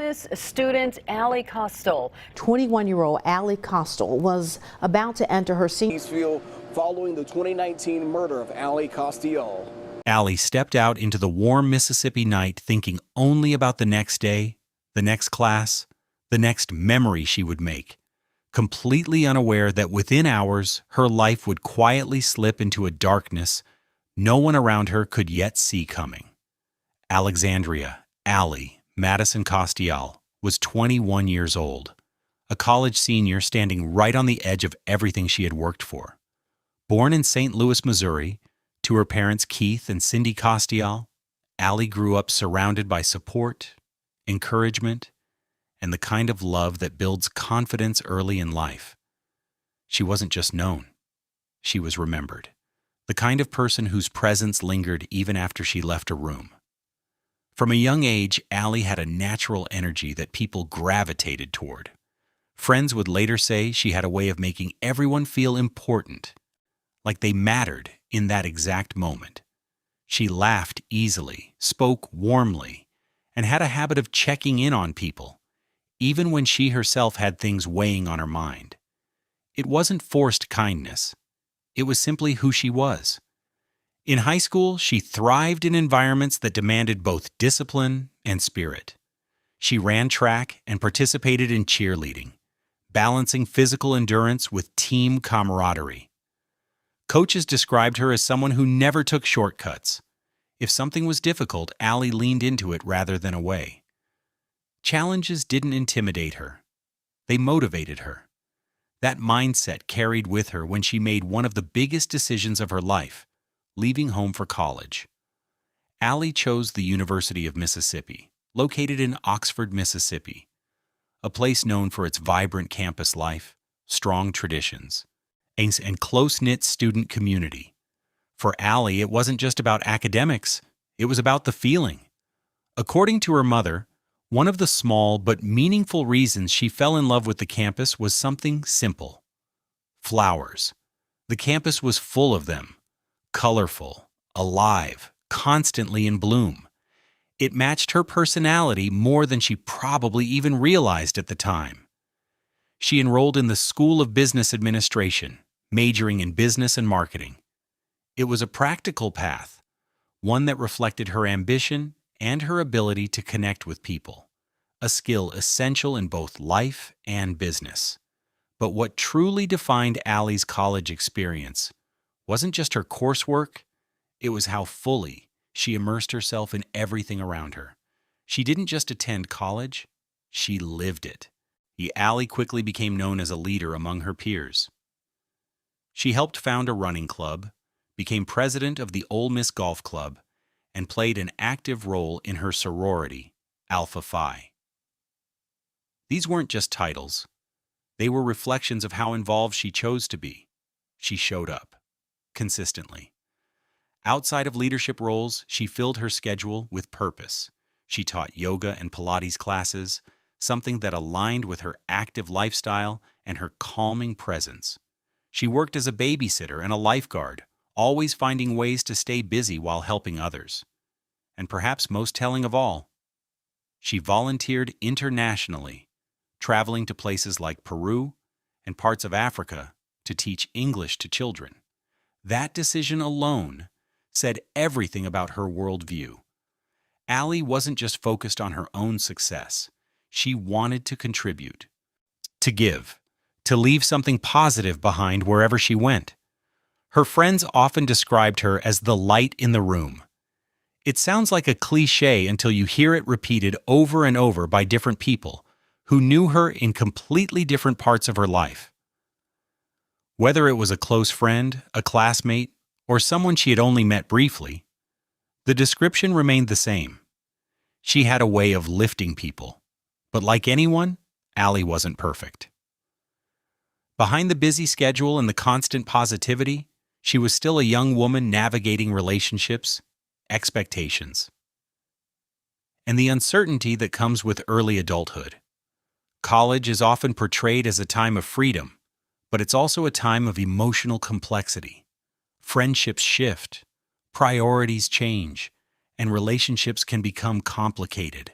famous student Allie Costial. 21-year-old Allie Costial was about to enter her senior following the 2019 murder of Allie Costial. Allie stepped out into the warm Mississippi night thinking only about the next day, the next class, the next memory she would make, completely unaware that within hours her life would quietly slip into a darkness no one around her could yet see coming. Alexandria, Allie, Madison Costial, was 21 years old, a college senior standing right on the edge of everything she had worked for. Born in St. Louis, Missouri, to her parents Keith and Cindy Costial, Allie grew up surrounded by support, encouragement, and the kind of love that builds confidence early in life. She wasn't just known, she was remembered, the kind of person whose presence lingered even after she left a room. From a young age, Allie had a natural energy that people gravitated toward. Friends would later say she had a way of making everyone feel important, like they mattered in that exact moment. She laughed easily, spoke warmly, and had a habit of checking in on people, even when she herself had things weighing on her mind. It wasn't forced kindness. It was simply who she was. In high school, she thrived in environments that demanded both discipline and spirit. She ran track and participated in cheerleading, balancing physical endurance with team camaraderie. Coaches described her as someone who never took shortcuts. If something was difficult, Allie leaned into it rather than away. Challenges didn't intimidate her. They motivated her. That mindset carried with her when she made one of the biggest decisions of her life, leaving home for college. Allie chose the University of Mississippi, located in Oxford, Mississippi, a place known for its vibrant campus life, strong traditions, and close-knit student community. For Allie, it wasn't just about academics, it was about the feeling. According to her mother, one of the small but meaningful reasons she fell in love with the campus was something simple: flowers. The campus was full of them, colorful, alive, constantly in bloom. It matched her personality more than she probably even realized at the time. She enrolled in the School of Business Administration, majoring in business and marketing. It was a practical path, one that reflected her ambition and her ability to connect with people, a skill essential in both life and business. But what truly defined Allie's college experience wasn't just her coursework, it was how fully she immersed herself in everything around her. She didn't just attend college, she lived it. Allie quickly became known as a leader among her peers. She helped found a running club, became president of the Ole Miss Golf Club, and played an active role in her sorority, Alpha Phi. These weren't just titles. They were reflections of how involved she chose to be. She showed up, consistently. Outside of leadership roles, she filled her schedule with purpose. She taught yoga and Pilates classes, something that aligned with her active lifestyle and her calming presence. She worked as a babysitter and a lifeguard, always finding ways to stay busy while helping others. And perhaps most telling of all, she volunteered internationally, traveling to places like Peru and parts of Africa to teach English to children. That decision alone said everything about her worldview. Allie wasn't just focused on her own success. She wanted to contribute, to give, to leave something positive behind wherever she went. Her friends often described her as the light in the room. It sounds like a cliché until you hear it repeated over and over by different people who knew her in completely different parts of her life. Whether it was a close friend, a classmate, or someone she had only met briefly, the description remained the same. She had a way of lifting people. But like anyone, Allie wasn't perfect. Behind the busy schedule and the constant positivity, she was still a young woman navigating relationships, expectations, and the uncertainty that comes with early adulthood. College is often portrayed as a time of freedom, but it's also a time of emotional complexity. Friendships shift, priorities change, and relationships can become complicated.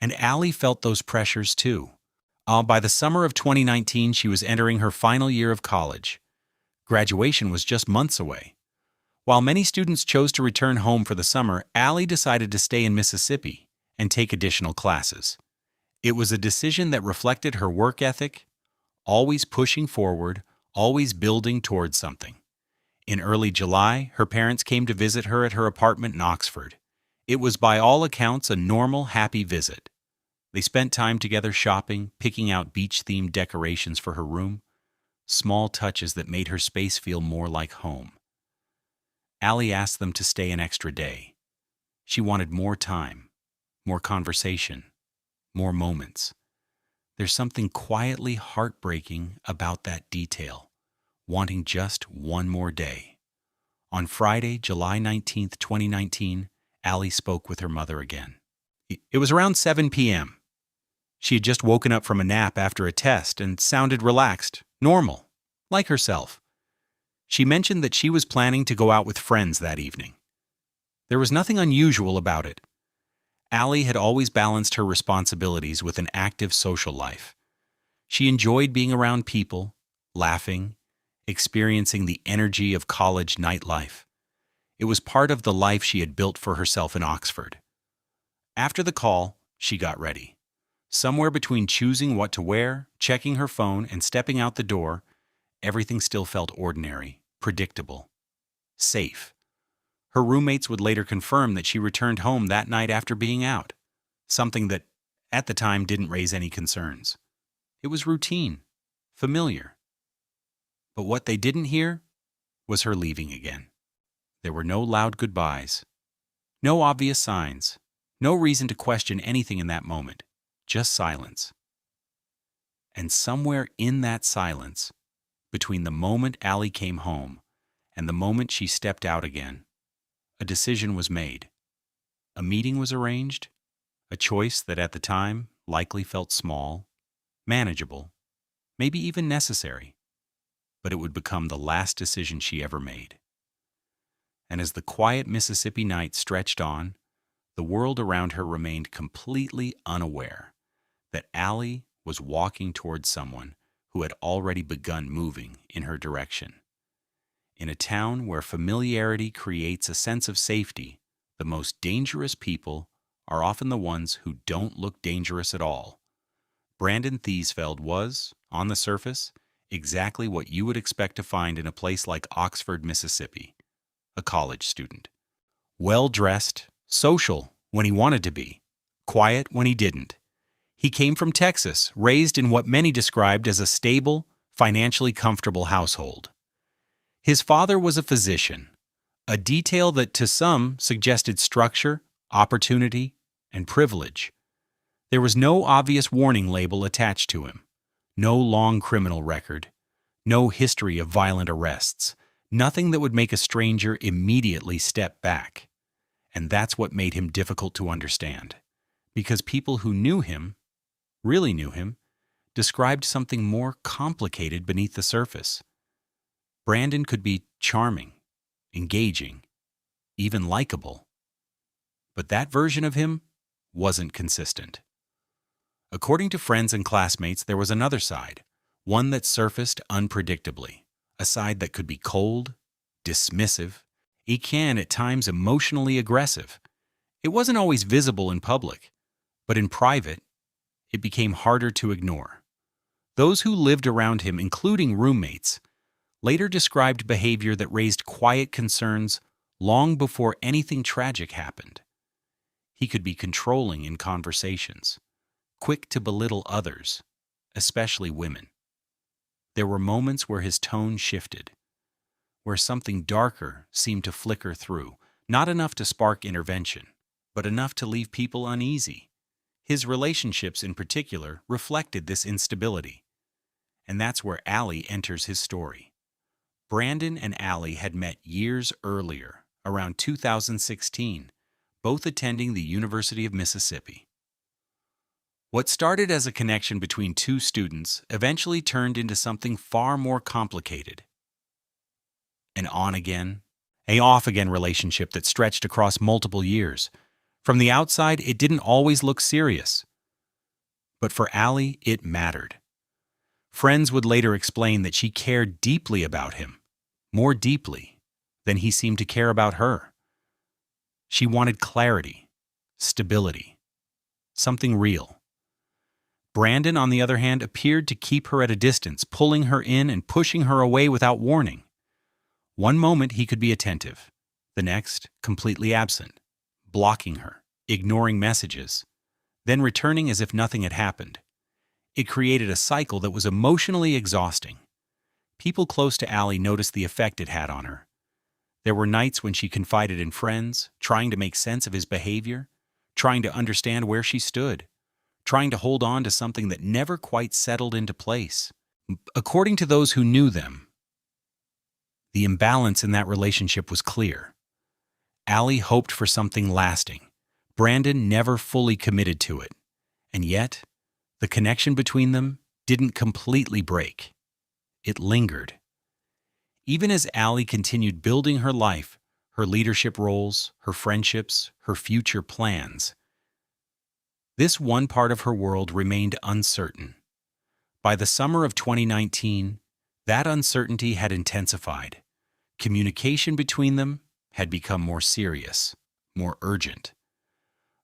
And Allie felt those pressures too. By the summer of 2019, she was entering her final year of college. Graduation was just months away. While many students chose to return home for the summer, Allie decided to stay in Mississippi and take additional classes. It was a decision that reflected her work ethic, always pushing forward, always building towards something. In early July, her parents came to visit her at her apartment in Oxford. It was by all accounts a normal, happy visit. They spent time together shopping, picking out beach-themed decorations for her room, small touches that made her space feel more like home. Allie asked them to stay an extra day. She wanted more time, more conversation, more moments. There's something quietly heartbreaking about that detail, wanting just one more day. On Friday, July 19th, 2019, Allie spoke with her mother again. It was around 7 p.m. She had just woken up from a nap after a test and sounded relaxed, normal, like herself. She mentioned that she was planning to go out with friends that evening. There was nothing unusual about it. Allie had always balanced her responsibilities with an active social life. She enjoyed being around people, laughing, experiencing the energy of college nightlife. It was part of the life she had built for herself in Oxford. After the call, she got ready. Somewhere between choosing what to wear, checking her phone, and stepping out the door, everything still felt ordinary, predictable, safe. Her roommates would later confirm that she returned home that night after being out, something that, at the time, didn't raise any concerns. It was routine, familiar. But what they didn't hear was her leaving again. There were no loud goodbyes, no obvious signs, no reason to question anything in that moment, just silence. And somewhere in that silence, between the moment Allie came home and the moment she stepped out again, a decision was made. A meeting was arranged, a choice that at the time likely felt small, manageable, maybe even necessary, but it would become the last decision she ever made. And as the quiet Mississippi night stretched on, the world around her remained completely unaware that Allie was walking towards someone who had already begun moving in her direction. In a town where familiarity creates a sense of safety, the most dangerous people are often the ones who don't look dangerous at all. Brandon Thiesfeld was, on the surface, exactly what you would expect to find in a place like Oxford, Mississippi. A college student. Well-dressed, social when he wanted to be, quiet when he didn't. He came from Texas, raised in what many described as a stable, financially comfortable household. His father was a physician, a detail that to some suggested structure, opportunity, and privilege. There was no obvious warning label attached to him, no long criminal record, no history of violent arrests, nothing that would make a stranger immediately step back. And that's what made him difficult to understand, because people who knew him, really knew him, described something more complicated beneath the surface. Brandon could be charming, engaging, even likable. But that version of him wasn't consistent. According to friends and classmates, there was another side, one that surfaced unpredictably, a side that could be cold, dismissive, he can at times emotionally aggressive. It wasn't always visible in public, but in private, it became harder to ignore. Those who lived around him, including roommates, later described behavior that raised quiet concerns long before anything tragic happened. He could be controlling in conversations, quick to belittle others, especially women. There were moments where his tone shifted, where something darker seemed to flicker through, not enough to spark intervention, but enough to leave people uneasy. His relationships in particular reflected this instability. And that's where Allie enters his story. Brandon and Allie had met years earlier, around 2016, both attending the University of Mississippi. What started as a connection between two students eventually turned into something far more complicated. An on-again, a off-again relationship that stretched across multiple years. From the outside, it didn't always look serious. But for Allie, it mattered. Friends would later explain that she cared deeply about him, more deeply than he seemed to care about her. She wanted clarity, stability, something real. Brandon, on the other hand, appeared to keep her at a distance, pulling her in and pushing her away without warning. One moment he could be attentive, the next completely absent, blocking her, ignoring messages, then returning as if nothing had happened. It created a cycle that was emotionally exhausting. People close to Allie noticed the effect it had on her. There were nights when she confided in friends, trying to make sense of his behavior, trying to understand where she stood, trying to hold on to something that never quite settled into place. According to those who knew them, the imbalance in that relationship was clear. Allie hoped for something lasting. Brandon never fully committed to it. And yet, the connection between them didn't completely break. It lingered. Even as Allie continued building her life, her leadership roles, her friendships, her future plans, this one part of her world remained uncertain. By the summer of 2019, that uncertainty had intensified. Communication between them had become more serious, more urgent.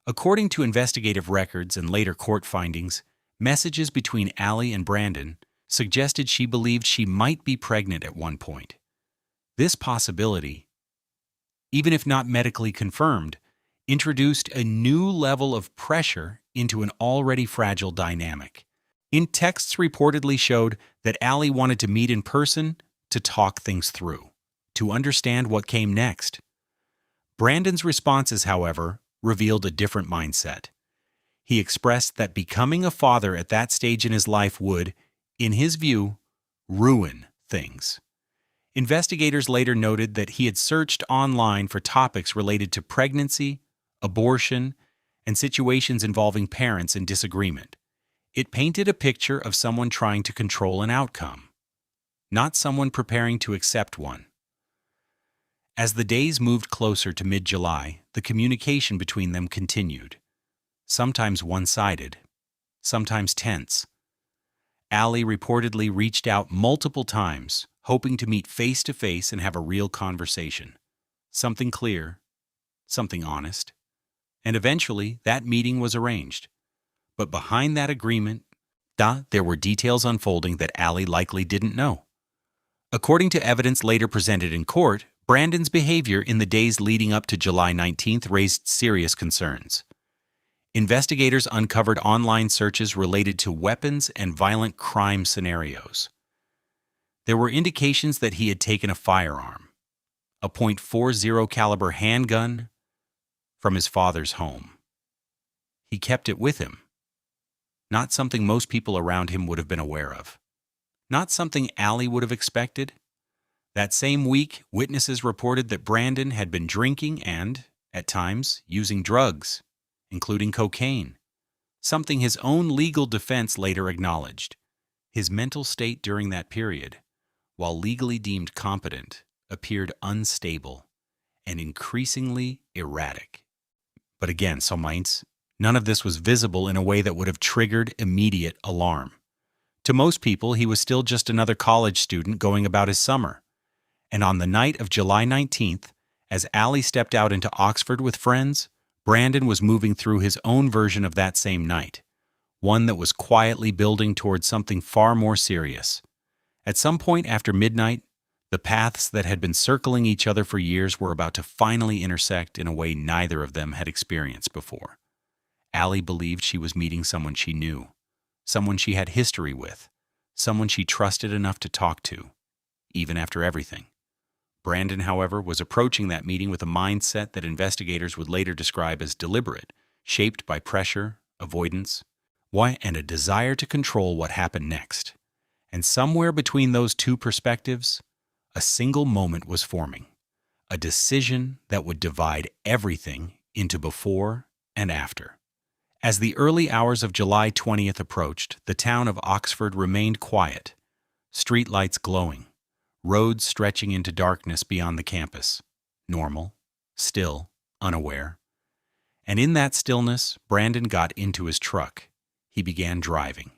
According to investigative records and later court findings, messages between Allie and Brandon suggested she believed she might be pregnant at one point. This possibility, even if not medically confirmed, introduced a new level of pressure into an already fragile dynamic. Texts reportedly showed that Allie wanted to meet in person to talk things through, to understand what came next. Brandon's responses, however, revealed a different mindset. He expressed that becoming a father at that stage in his life would, in his view, ruin things. Investigators later noted that he had searched online for topics related to pregnancy, abortion, and situations involving parents in disagreement. It painted a picture of someone trying to control an outcome, not someone preparing to accept one. As the days moved closer to mid-July, the communication between them continued, sometimes one-sided, sometimes tense. Allie reportedly reached out multiple times, hoping to meet face-to-face and have a real conversation. Something clear, something honest. And eventually, that meeting was arranged. But behind that agreement, there were details unfolding that Allie likely didn't know. According to evidence later presented in court, Brandon's behavior in the days leading up to July 19th raised serious concerns. Investigators uncovered online searches related to weapons and violent crime scenarios. There were indications that he had taken a firearm, a .40 caliber handgun, from his father's home. He kept it with him. Not something most people around him would have been aware of. Not something Allie would have expected. That same week, witnesses reported that Brandon had been drinking and, at times, using drugs, including cocaine, something his own legal defense later acknowledged. His mental state during that period, while legally deemed competent, appeared unstable and increasingly erratic. But again, Somites, none of this was visible in a way that would have triggered immediate alarm. To most people, he was still just another college student going about his summer. And on the night of July 19th, as Allie stepped out into Oxford with friends, Brandon was moving through his own version of that same night, one that was quietly building towards something far more serious. At some point after midnight, the paths that had been circling each other for years were about to finally intersect in a way neither of them had experienced before. Allie believed she was meeting someone she knew, someone she had history with, someone she trusted enough to talk to, even after everything. Brandon, however, was approaching that meeting with a mindset that investigators would later describe as deliberate, shaped by pressure, avoidance, and a desire to control what happened next. And somewhere between those two perspectives, a single moment was forming, a decision that would divide everything into before and after. As the early hours of July 20th approached, the town of Oxford remained quiet, streetlights glowing, roads stretching into darkness beyond the campus, normal, still, unaware. And in that stillness, Brandon got into his truck. he began driving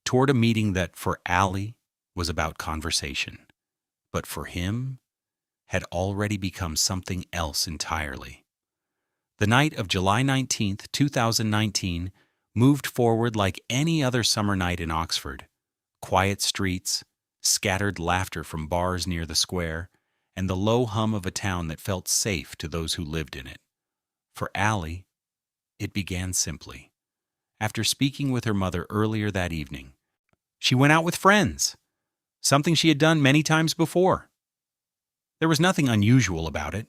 toward a meeting that, for Allie, was about conversation, but for him, had already become something else entirely. The night of July 19th, 2019, moved forward like any other summer night in Oxford. Quiet streets, scattered laughter from bars near the square, and the low hum of a town that felt safe to those who lived in it. For Allie, it began simply. After speaking with her mother earlier that evening, she went out with friends, something she had done many times before. There was nothing unusual about it.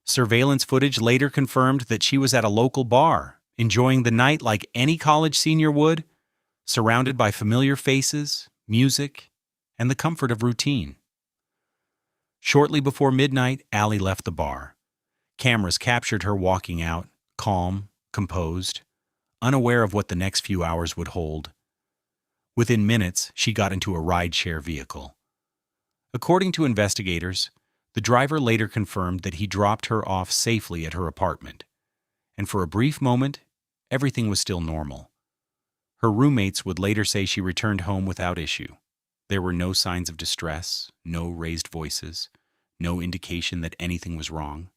Surveillance footage later confirmed that she was at a local bar, enjoying the night like any college senior would, surrounded by familiar faces, music, and the comfort of routine. Shortly before midnight, Allie left the bar. Cameras captured her walking out, calm, composed, unaware of what the next few hours would hold. Within minutes, she got into a ride-share vehicle. According to investigators, the driver later confirmed that he dropped her off safely at her apartment, and for a brief moment, everything was still normal. Her roommates would later say she returned home without issue. There were no signs of distress, no raised voices, no indication that anything was wrong.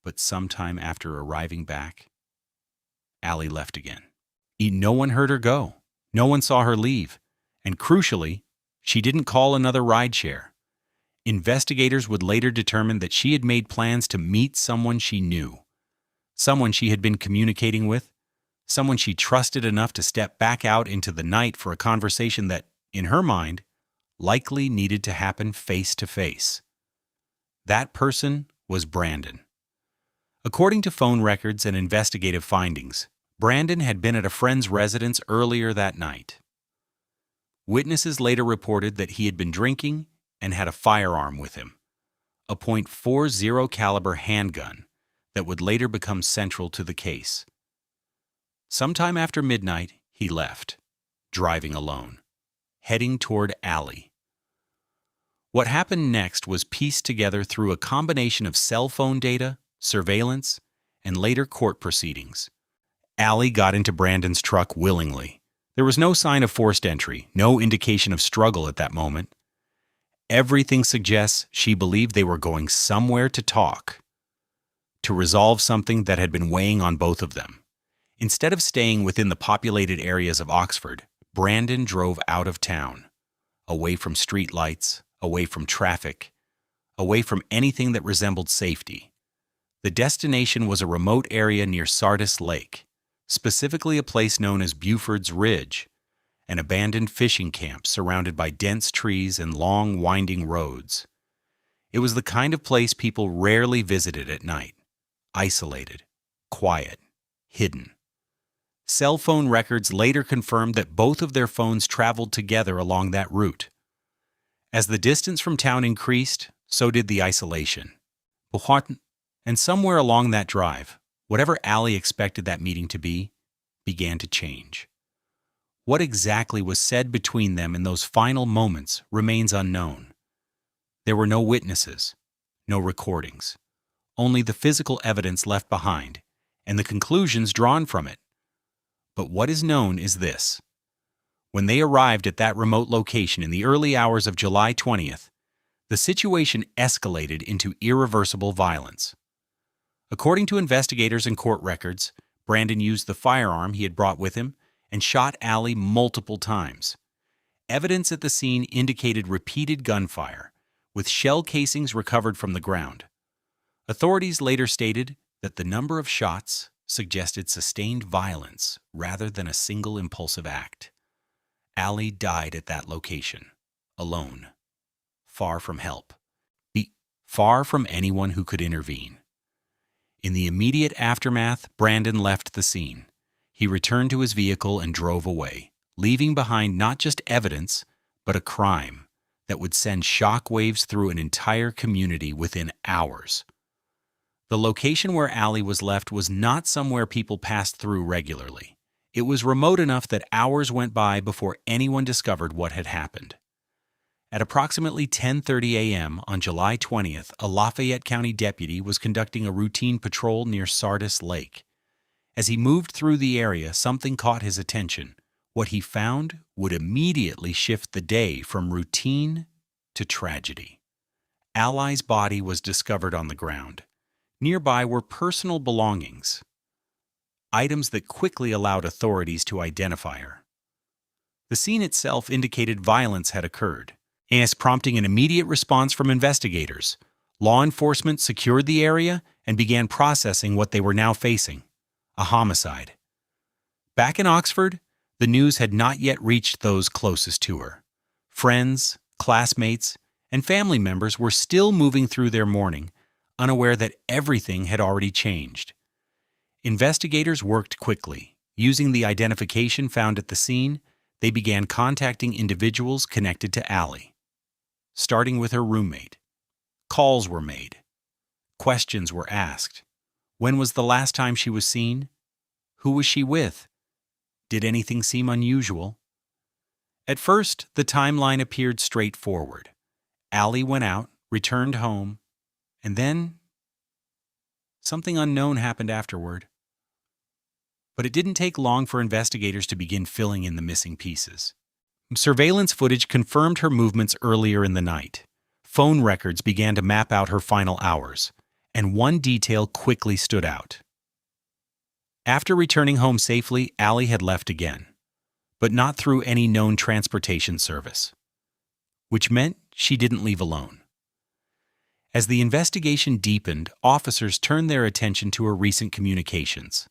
But sometime after arriving back, Allie left again. No one heard her go. No one saw her leave. And crucially, she didn't call another rideshare. Investigators would later determine that she had made plans to meet someone she knew, someone she had been communicating with, someone she trusted enough to step back out into the night for a conversation that, in her mind, likely needed to happen face to face. That person was Brandon. According to phone records and investigative findings, Brandon had been at a friend's residence earlier that night. Witnesses later reported that he had been drinking and had a firearm with him, a .40 caliber handgun that would later become central to the case. Sometime after midnight, he left, driving alone, heading toward Allie. What happened next was pieced together through a combination of cell phone data, surveillance, and later court proceedings. Allie got into Brandon's truck willingly. There was no sign of forced entry, no indication of struggle at that moment. Everything suggests she believed they were going somewhere to talk, to resolve something that had been weighing on both of them. Instead of staying within the populated areas of Oxford, Brandon drove out of town, away from street lights, away from traffic, away from anything that resembled safety. The destination was a remote area near Sardis Lake, specifically a place known as Buford's Ridge, an abandoned fishing camp surrounded by dense trees and long, winding roads. It was the kind of place people rarely visited at night, isolated, quiet, hidden. Cell phone records later confirmed that both of their phones traveled together along that route. As the distance from town increased, so did the isolation. And somewhere along that drive, whatever Allie expected that meeting to be, began to change. What exactly was said between them in those final moments remains unknown. There were no witnesses, no recordings, only the physical evidence left behind and the conclusions drawn from it. But what is known is this. When they arrived at that remote location in the early hours of July 20th, the situation escalated into irreversible violence. According to investigators and court records, Brandon used the firearm he had brought with him and shot Allie multiple times. Evidence at the scene indicated repeated gunfire, with shell casings recovered from the ground. Authorities later stated that the number of shots suggested sustained violence rather than a single impulsive act. Allie died at that location, alone, far from help, far from anyone who could intervene. In the immediate aftermath, Brandon left the scene. He returned to his vehicle and drove away, leaving behind not just evidence, but a crime that would send shockwaves through an entire community within hours. The location where Allie was left was not somewhere people passed through regularly. It was remote enough that hours went by before anyone discovered what had happened. At approximately 10:30 a.m. on July 20th, a Lafayette County deputy was conducting a routine patrol near Sardis Lake. As he moved through the area, something caught his attention. What he found would immediately shift the day from routine to tragedy. Allie's body was discovered on the ground. Nearby were personal belongings, items that quickly allowed authorities to identify her. The scene itself indicated violence had occurred, and prompting an immediate response from investigators. Law enforcement secured the area and began processing what they were now facing: a homicide. Back in Oxford, the news had not yet reached those closest to her. Friends, classmates, and family members were still moving through their mourning, unaware that everything had already changed. Investigators worked quickly. Using the identification found at the scene, they began contacting individuals connected to Allie. Starting with her roommate. Calls were made. Questions were asked. When was the last time she was seen? Who was she with? Did anything seem unusual? At first, the timeline appeared straightforward. Allie went out, returned home, and then something unknown happened afterward. But it didn't take long for investigators to begin filling in the missing pieces. Surveillance footage confirmed her movements earlier in the night. Phone records began to map out her final hours, and one detail quickly stood out. After returning home safely, Allie had left again, but not through any known transportation service, which meant she didn't leave alone. As the investigation deepened, officers turned their attention to her recent communications.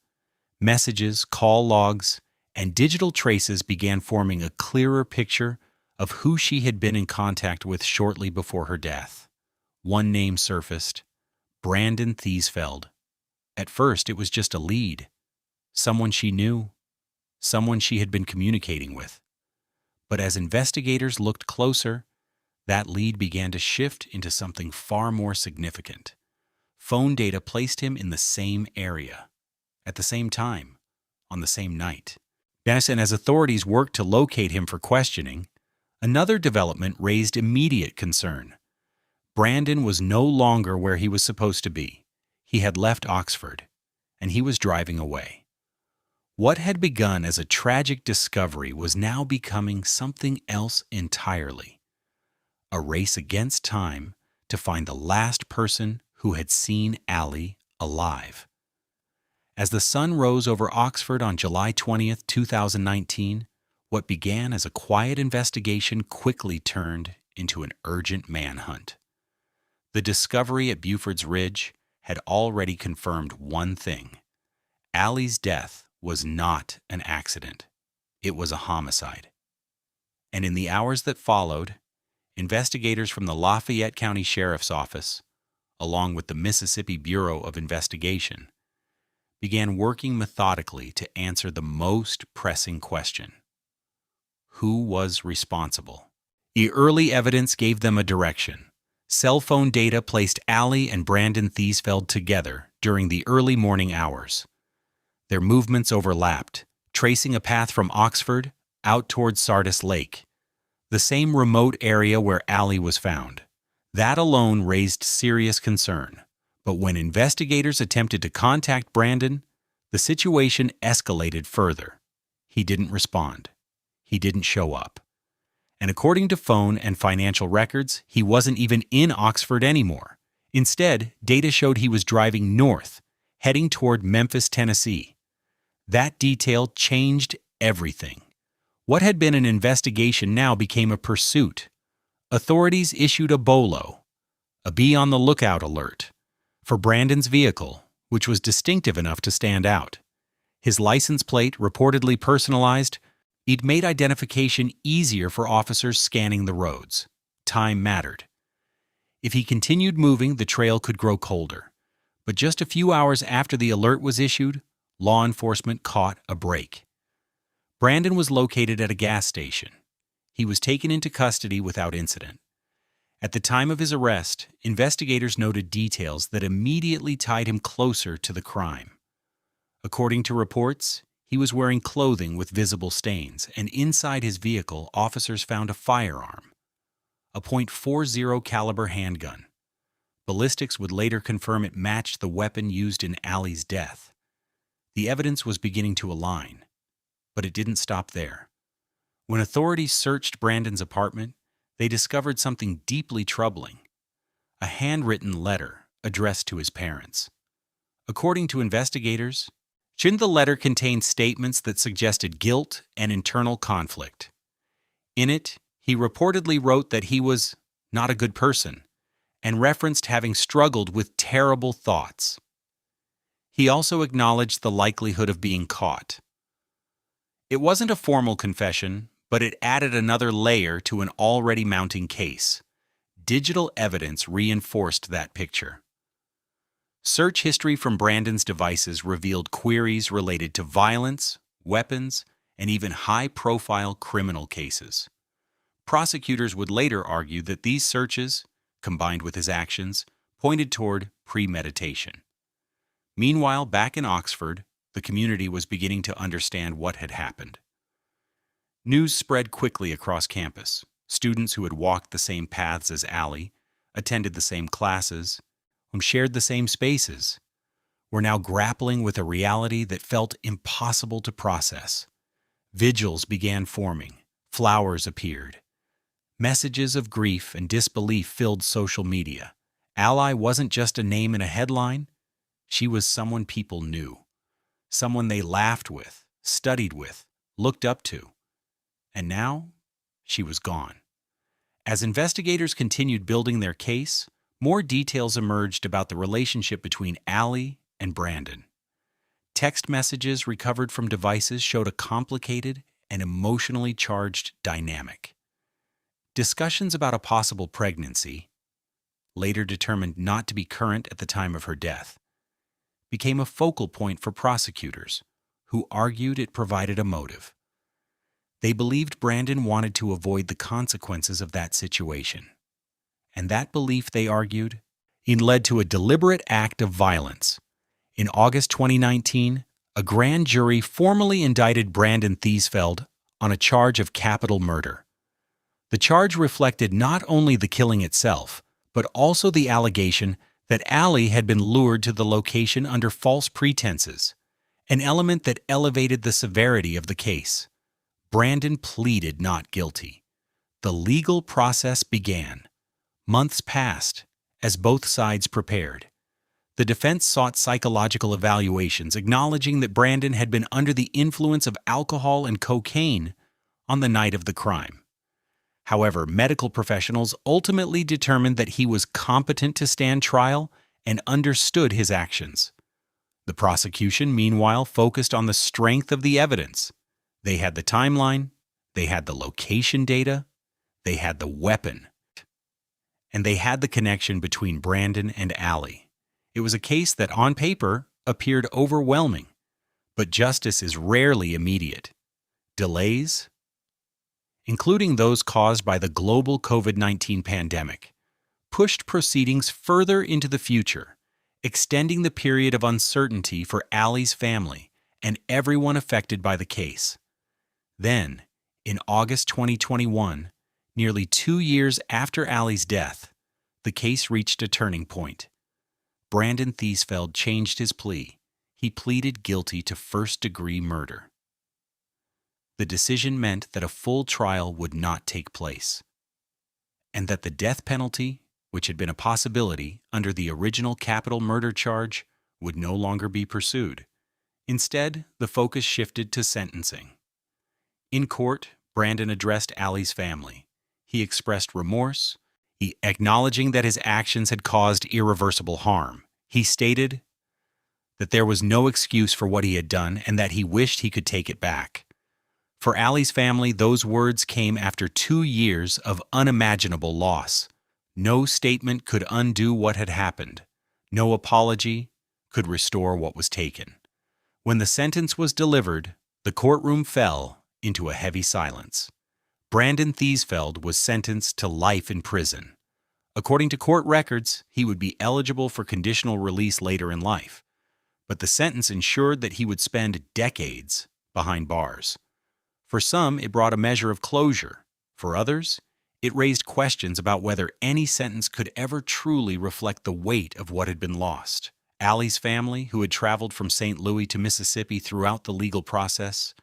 Messages, call logs, and digital traces began forming a clearer picture of who she had been in contact with shortly before her death. One name surfaced: Brandon Thiesfeld. At first, it was just a lead. Someone she knew. Someone she had been communicating with. But as investigators looked closer, that lead began to shift into something far more significant. Phone data placed him in the same area, at the same time, on the same night. And as authorities worked to locate him for questioning, another development raised immediate concern. Brandon was no longer where he was supposed to be. He had left Oxford, and he was driving away. What had begun as a tragic discovery was now becoming something else entirely. A race against time to find the last person who had seen Allie alive. As the sun rose over Oxford on July 20th, 2019, what began as a quiet investigation quickly turned into an urgent manhunt. The discovery at Buford's Ridge had already confirmed one thing: Allie's death was not an accident. It was a homicide. And in the hours that followed, investigators from the Lafayette County Sheriff's Office, along with the Mississippi Bureau of Investigation, began working methodically to answer the most pressing question: who was responsible? The early evidence gave them a direction. Cell phone data placed Allie and Brandon Thiesfeld together during the early morning hours. Their movements overlapped, tracing a path from Oxford out towards Sardis Lake, the same remote area where Allie was found. That alone raised serious concern. But when investigators attempted to contact Brandon, the situation escalated further. He didn't respond. He didn't show up. And according to phone and financial records, he wasn't even in Oxford anymore. Instead, data showed he was driving north, heading toward Memphis, Tennessee. That detail changed everything. What had been an investigation now became a pursuit. Authorities issued a BOLO, a be on the lookout alert, for Brandon's vehicle, which was distinctive enough to stand out. His license plate, reportedly personalized, it made identification easier for officers scanning the roads. Time mattered. If he continued moving, the trail could grow colder. But just a few hours after the alert was issued, law enforcement caught a break. Brandon was located at a gas station. He was taken into custody without incident. At the time of his arrest, investigators noted details that immediately tied him closer to the crime. According to reports, he was wearing clothing with visible stains, and inside his vehicle, officers found a firearm, a .40 caliber handgun. Ballistics would later confirm it matched the weapon used in Allie's death. The evidence was beginning to align, but it didn't stop there. When authorities searched Brandon's apartment, they discovered something deeply troubling: a handwritten letter addressed to his parents. According to investigators, the letter contained statements that suggested guilt and internal conflict. In it, he reportedly wrote that he was not a good person and referenced having struggled with terrible thoughts. He also acknowledged the likelihood of being caught. It wasn't a formal confession, but it added another layer to an already mounting case. Digital evidence reinforced that picture. Search history from Brandon's devices revealed queries related to violence, weapons, and even high-profile criminal cases. Prosecutors would later argue that these searches, combined with his actions, pointed toward premeditation. Meanwhile, back in Oxford, the community was beginning to understand what had happened. News spread quickly across campus. Students who had walked the same paths as Allie, attended the same classes, shared the same spaces, were now grappling with a reality that felt impossible to process. Vigils began forming. Flowers appeared. Messages of grief and disbelief filled social media. Allie wasn't just a name in a headline. She was someone people knew. Someone they laughed with, studied with, looked up to. And now, she was gone. As investigators continued building their case, more details emerged about the relationship between Allie and Brandon. Text messages recovered from devices showed a complicated and emotionally charged dynamic. Discussions about a possible pregnancy, later determined not to be current at the time of her death, became a focal point for prosecutors, who argued it provided a motive. They believed Brandon wanted to avoid the consequences of that situation. And that belief, they argued, led to a deliberate act of violence. In August 2019, a grand jury formally indicted Brandon Thiesfeld on a charge of capital murder. The charge reflected not only the killing itself, but also the allegation that Allie had been lured to the location under false pretenses, an element that elevated the severity of the case. Brandon pleaded not guilty. The legal process began. Months passed as both sides prepared. The defense sought psychological evaluations, acknowledging that Brandon had been under the influence of alcohol and cocaine on the night of the crime. However, medical professionals ultimately determined that he was competent to stand trial and understood his actions. The prosecution, meanwhile, focused on the strength of the evidence. They had the timeline, they had the location data, they had the weapon, and they had the connection between Brandon and Allie. It was a case that, on paper, appeared overwhelming, but justice is rarely immediate. Delays, including those caused by the global COVID-19 pandemic, pushed proceedings further into the future, extending the period of uncertainty for Allie's family and everyone affected by the case. Then, in August 2021, nearly 2 years after Allie's death, the case reached a turning point. Brandon Thiesfeld changed his plea. He pleaded guilty to first-degree murder. The decision meant that a full trial would not take place, and that the death penalty, which had been a possibility under the original capital murder charge, would no longer be pursued. Instead, the focus shifted to sentencing. In court, Brandon addressed Allie's family. He expressed remorse, acknowledging that his actions had caused irreversible harm. He stated that there was no excuse for what he had done and that he wished he could take it back. For Allie's family, those words came after 2 years of unimaginable loss. No statement could undo what had happened. No apology could restore what was taken. When the sentence was delivered, the courtroom fell into a heavy silence. Brandon Thiesfeld was sentenced to life in prison. According to court records, he would be eligible for conditional release later in life, but the sentence ensured that he would spend decades behind bars. For some, it brought a measure of closure. For others, it raised questions about whether any sentence could ever truly reflect the weight of what had been lost. Allie's family, who had traveled from St. Louis to Mississippi throughout the legal process,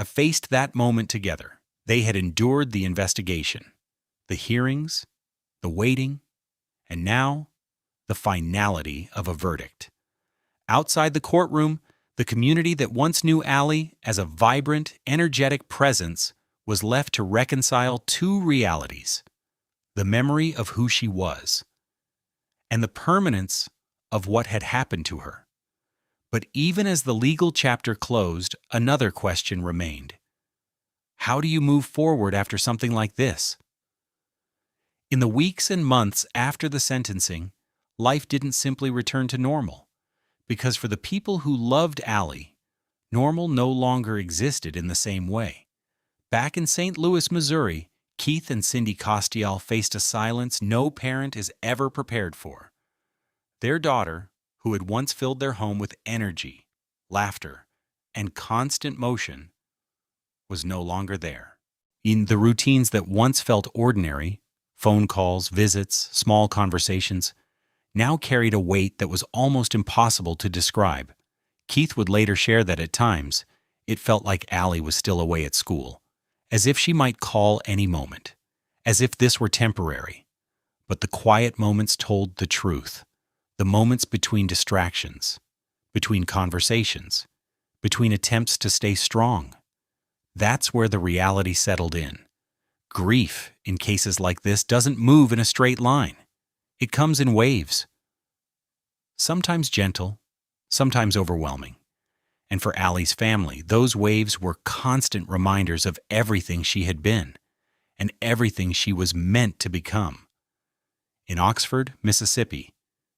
faced that moment together. They had endured the investigation, the hearings, the waiting, and now the finality of a verdict. Outside the courtroom, the community that once knew Allie as a vibrant, energetic presence was left to reconcile two realities: the memory of who she was and the permanence of what had happened to her. But even as the legal chapter closed, another question remained. How do you move forward after something like this? In the weeks and months after the sentencing, life didn't simply return to normal, because for the people who loved Allie, normal no longer existed in the same way. Back in St. Louis, Missouri, Keith and Cindy Costial faced a silence no parent is ever prepared for. Their daughter, who had once filled their home with energy, laughter, and constant motion, was no longer there. In the routines that once felt ordinary, phone calls, visits, small conversations, now carried a weight that was almost impossible to describe. Keith would later share that at times, it felt like Allie was still away at school, as if she might call any moment, as if this were temporary. But the quiet moments told the truth, the moments between distractions, between conversations, between attempts to stay strong. That's where the reality settled in. Grief, in cases like this, doesn't move in a straight line. It comes in waves. Sometimes gentle, sometimes overwhelming. And for Allie's family, those waves were constant reminders of everything she had been and everything she was meant to become. In Oxford, Mississippi,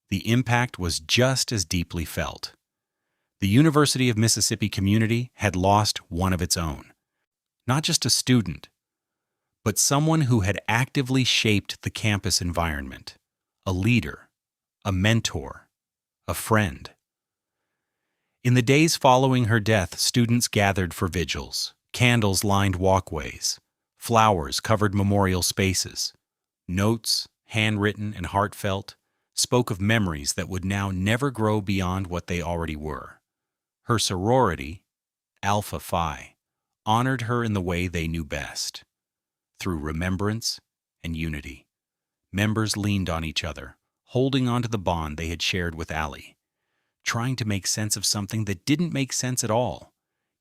the impact was just as deeply felt. The University of Mississippi community had lost one of its own. Not just a student, but someone who had actively shaped the campus environment, a leader, a mentor, a friend. In the days following her death, students gathered for vigils. Candles lined walkways. Flowers covered memorial spaces. Notes, handwritten and heartfelt, spoke of memories that would now never grow beyond what they already were. Her sorority, Alpha Phi, honored her in the way they knew best, through remembrance and unity. Members leaned on each other, holding on to the bond they had shared with Allie, trying to make sense of something that didn't make sense at all.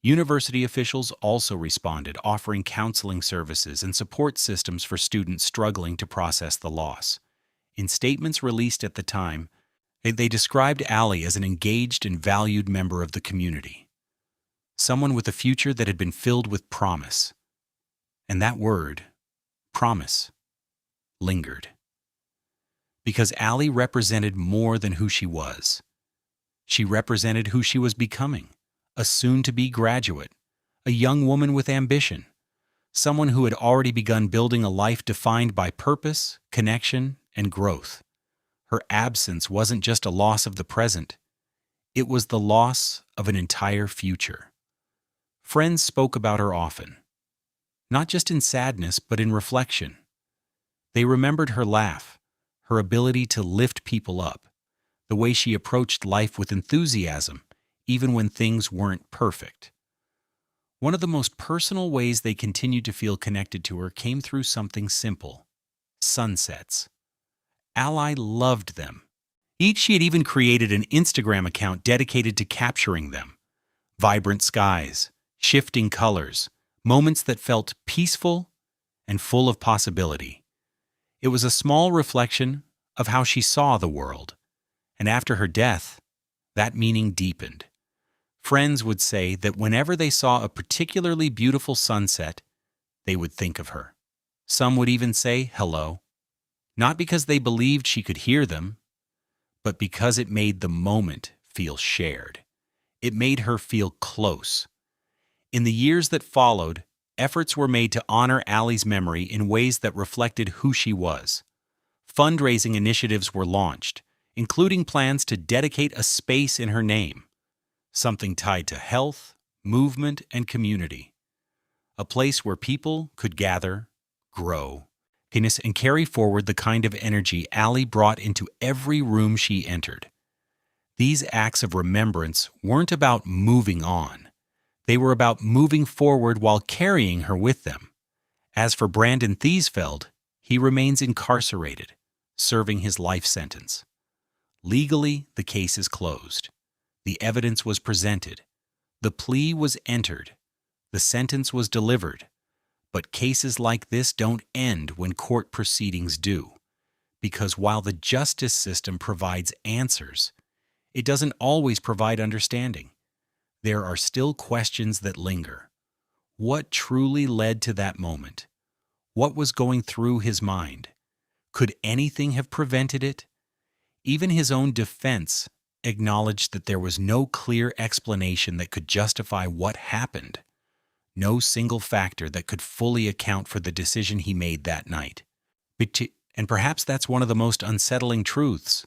University officials also responded, offering counseling services and support systems for students struggling to process the loss. In statements released at the time, they described Allie as an engaged and valued member of the community, someone with a future that had been filled with promise. And that word, promise, lingered. Because Allie represented more than who she was. She represented who she was becoming, a soon-to-be graduate, a young woman with ambition, someone who had already begun building a life defined by purpose, connection, and growth. Her absence wasn't just a loss of the present, it was the loss of an entire future. Friends spoke about her often, not just in sadness but in reflection. They remembered her laugh, her ability to lift people up, the way she approached life with enthusiasm, even when things weren't perfect. One of the most personal ways they continued to feel connected to her came through something simple: sunsets. Allie loved them. She had even created an Instagram account dedicated to capturing them. Vibrant skies, shifting colors, moments that felt peaceful and full of possibility. It was a small reflection of how she saw the world. And after her death, that meaning deepened. Friends would say that whenever they saw a particularly beautiful sunset, they would think of her. Some would even say hello, not because they believed she could hear them, but because it made the moment feel shared. It made her feel close. In the years that followed, efforts were made to honor Allie's memory in ways that reflected who she was. Fundraising initiatives were launched, including plans to dedicate a space in her name, something tied to health, movement, and community. A place where people could gather, grow, and carry forward the kind of energy Allie brought into every room she entered. These acts of remembrance weren't about moving on. They were about moving forward while carrying her with them. As for Brandon Thiesfeld, he remains incarcerated, serving his life sentence. Legally, the case is closed. The evidence was presented. The plea was entered. The sentence was delivered. But cases like this don't end when court proceedings do. Because while the justice system provides answers, it doesn't always provide understanding. There are still questions that linger. What truly led to that moment? What was going through his mind? Could anything have prevented it? Even his own defense acknowledged that there was no clear explanation that could justify what happened. No single factor that could fully account for the decision he made that night. And perhaps that's one of the most unsettling truths.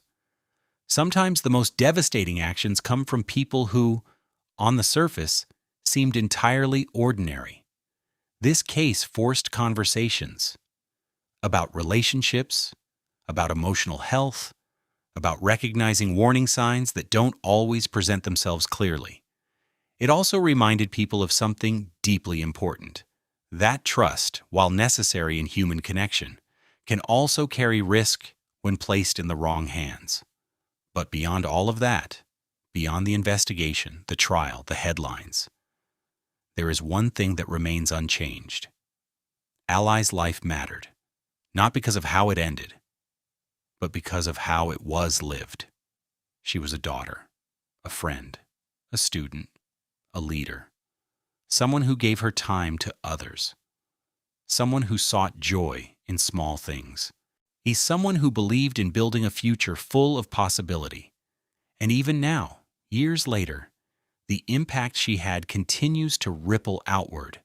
Sometimes the most devastating actions come from people who, on the surface, seemed entirely ordinary. This case forced conversations about relationships, about emotional health, about recognizing warning signs that don't always present themselves clearly. It also reminded people of something deeply important. That trust, while necessary in human connection, can also carry risk when placed in the wrong hands. But beyond all of that, beyond the investigation, the trial, the headlines, there is one thing that remains unchanged. Ally's life mattered, not because of how it ended, but because of how it was lived. She was a daughter, a friend, a student, a leader, someone who gave her time to others, someone who sought joy in small things. He's someone who believed in building a future full of possibility. And even now, years later, the impact she had continues to ripple outward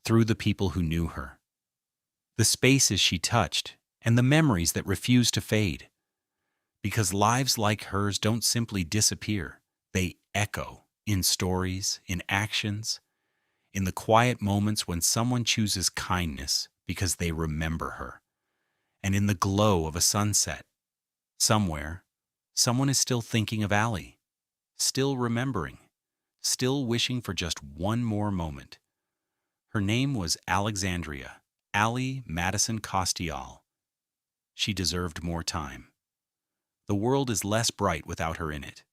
through the people who knew her, the spaces she touched, and the memories that refuse to fade. Because lives like hers don't simply disappear, they echo in stories, in actions, in the quiet moments when someone chooses kindness because they remember her, and in the glow of a sunset. Somewhere, someone is still thinking of Ally, still remembering, still wishing for just one more moment. Her name was Alexandria, Ally Madison Costial. She deserved more time. The world is less bright without her in it.